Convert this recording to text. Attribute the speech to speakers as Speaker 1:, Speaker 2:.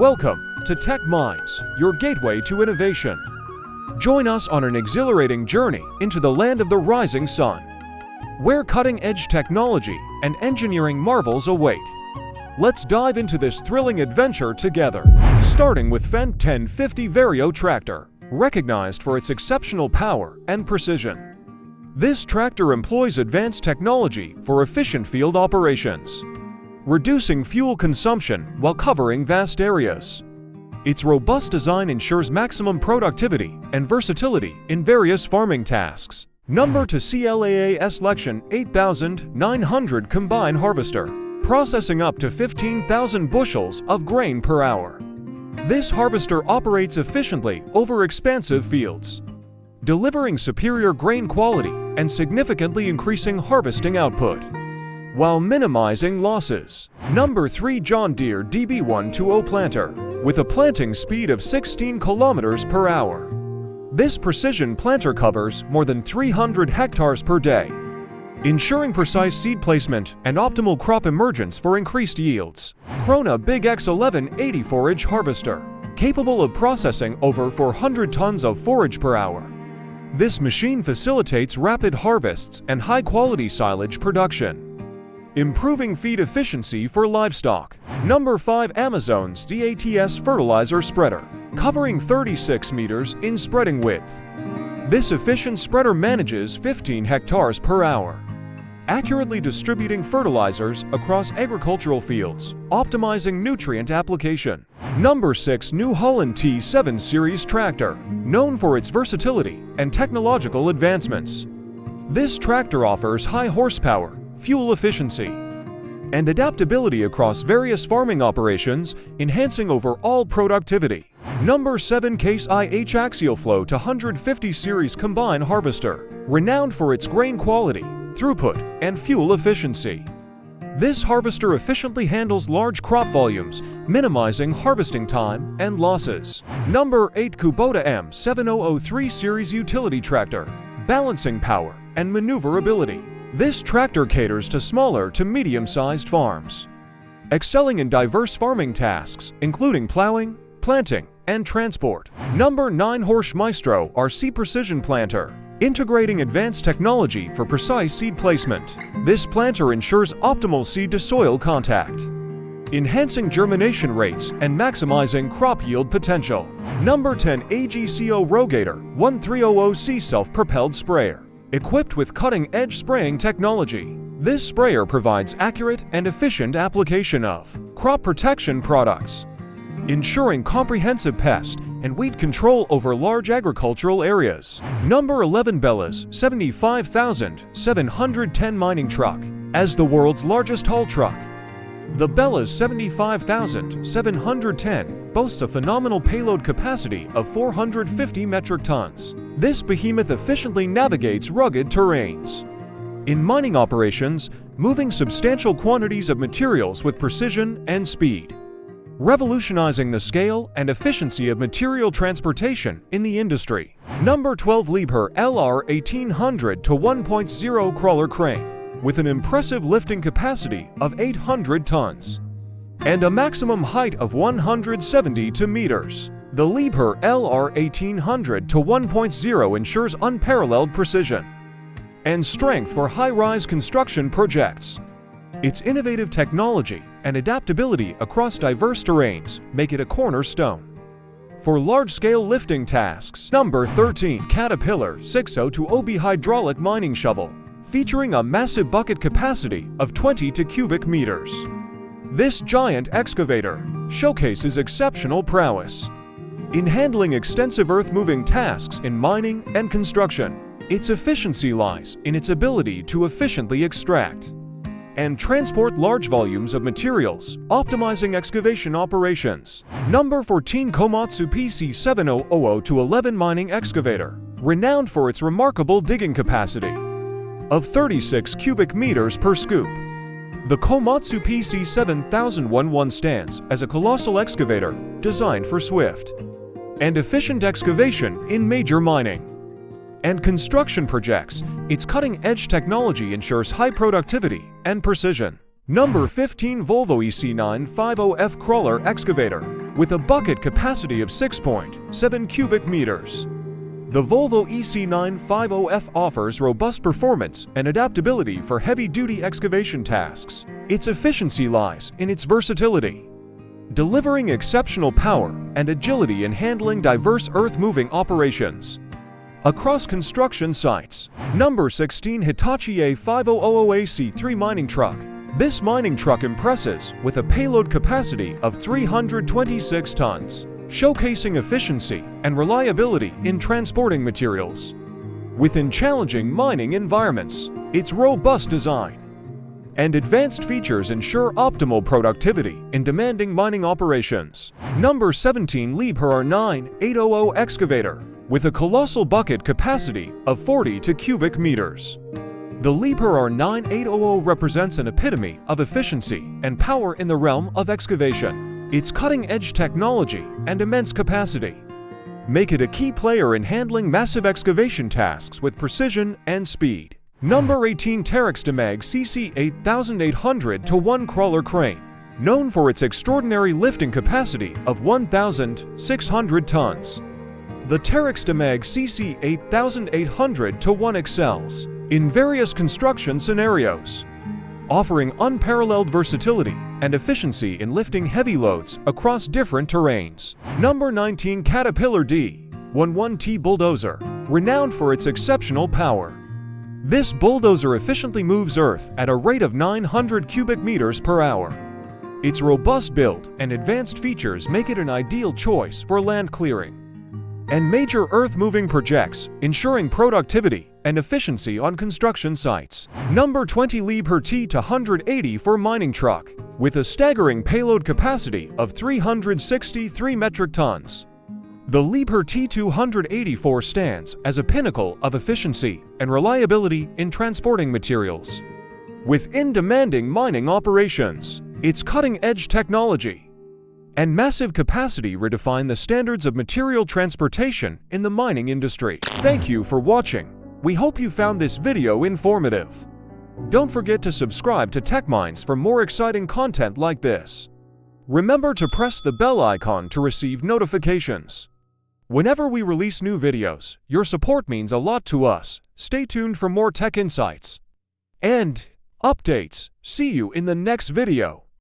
Speaker 1: Welcome to Tech Minds, your gateway to innovation. Join us on an exhilarating journey into the land of the rising sun, where cutting-edge technology and engineering marvels await. Let's dive into this thrilling adventure together, starting with Fendt 1050 Vario tractor, recognized for its exceptional power and precision. This tractor employs advanced technology for efficient field operations, reducing fuel consumption while covering vast areas. Its robust design ensures maximum productivity and versatility in various farming tasks. Number to CLAA Selection 8900 Combine Harvester, processing up to 15,000 bushels of grain per hour. This harvester operates efficiently over expansive fields, delivering superior grain quality and significantly increasing harvesting output, while minimizing losses. Number 3 John Deere DB120 Planter, with a planting speed of 16 kilometers per hour. This precision planter covers more than 300 hectares per day, ensuring precise seed placement and optimal crop emergence for increased yields. Krona Big X11 80 Forage Harvester, capable of processing over 400 tons of forage per hour. This machine facilitates rapid harvests and high-quality silage production, improving feed efficiency for livestock. Number 5 Amazon's DATS Fertilizer Spreader, covering 36 meters in spreading width. This efficient spreader manages 15 hectares per hour, accurately distributing fertilizers across agricultural fields, optimizing nutrient application. Number 6 New Holland T7 Series Tractor, known for its versatility and technological advancements. This tractor offers high horsepower, fuel efficiency, and adaptability across various farming operations, enhancing overall productivity. Number 7 Case IH Axial Flow to 150 Series Combine Harvester, renowned for its grain quality, throughput, and fuel efficiency. This harvester efficiently handles large crop volumes, minimizing harvesting time and losses. Number 8 Kubota M7003 Series Utility Tractor, balancing power and maneuverability. This tractor caters to smaller to medium-sized farms, excelling in diverse farming tasks, including plowing, planting, and transport. Number 9 Horsch Maestro RC Precision Planter, integrating advanced technology for precise seed placement. This planter ensures optimal seed-to-soil contact, enhancing germination rates and maximizing crop yield potential. Number 10 AGCO Rogator 1300C Self-Propelled Sprayer, equipped with cutting-edge spraying technology. This sprayer provides accurate and efficient application of crop protection products, ensuring comprehensive pest and weed control over large agricultural areas. Number 11 Bella's 75,710 Mining Truck, as the world's largest haul truck. The Bella's 75,710 boasts a phenomenal payload capacity of 450 metric tons. This behemoth efficiently navigates rugged terrains in mining operations, moving substantial quantities of materials with precision and speed, revolutionizing the scale and efficiency of material transportation in the industry. Number 12 Liebherr LR 1800 to 1.0 Crawler Crane, with an impressive lifting capacity of 800 tons and a maximum height of 172 meters. The Liebherr LR 1800 to 1.0 ensures unparalleled precision and strength for high-rise construction projects. Its innovative technology and adaptability across diverse terrains make it a cornerstone for large-scale lifting tasks. Number 13 Caterpillar 602 OB Hydraulic Mining Shovel, featuring a massive bucket capacity of 22 cubic meters. This giant excavator showcases exceptional prowess in handling extensive earth-moving tasks in mining and construction. Its efficiency lies in its ability to efficiently extract and transport large volumes of materials, optimizing excavation operations. Number 14 Komatsu PC7000-11 Mining Excavator, renowned for its remarkable digging capacity of 36 cubic meters per scoop. The Komatsu PC7011 stands as a colossal excavator designed for swift and efficient excavation in major mining and construction projects. Its cutting-edge technology ensures high productivity and precision. Number 15 Volvo EC950F Crawler Excavator with a bucket capacity of 6.7 cubic meters. The Volvo EC950F offers robust performance and adaptability for heavy-duty excavation tasks. Its efficiency lies in its versatility, delivering exceptional power and agility in handling diverse earth-moving operations across construction sites. Number 16 Hitachi A5000AC3 Mining Truck. This mining truck impresses with a payload capacity of 326 tons, showcasing efficiency and reliability in transporting materials within challenging mining environments. Its robust design and advanced features ensure optimal productivity in demanding mining operations. Number 17 Liebherr R9800 Excavator with a colossal bucket capacity of 42 cubic meters. The Liebherr R9800 represents an epitome of efficiency and power in the realm of excavation. Its cutting-edge technology and immense capacity make it a key player in handling massive excavation tasks with precision and speed. Number 18 Terex Demag CC8800-1 Crawler Crane. Known for its extraordinary lifting capacity of 1,600 tons, the Terex Demag CC8800-1 excels in various construction scenarios, offering unparalleled versatility and efficiency in lifting heavy loads across different terrains. Number 19 Caterpillar D11T Bulldozer. Renowned for its exceptional power, this bulldozer efficiently moves earth at a rate of 900 cubic meters per hour. Its robust build and advanced features make it an ideal choice for land clearing and major earth-moving projects, ensuring productivity and efficiency on construction sites. Number 20 Liebherr T280 mining truck with a staggering payload capacity of 363 metric tons. The Liebherr T284 stands as a pinnacle of efficiency and reliability in transporting materials within demanding mining operations. Its cutting-edge technology and massive capacity redefine the standards of material transportation in the mining industry. Thank you for watching. We hope you found this video informative. Don't forget to subscribe to TechMinds for more exciting content like this. Remember to press the bell icon to receive notifications whenever we release new videos. Your support means a lot to us. Stay tuned for more tech insights and updates. See you in the next video.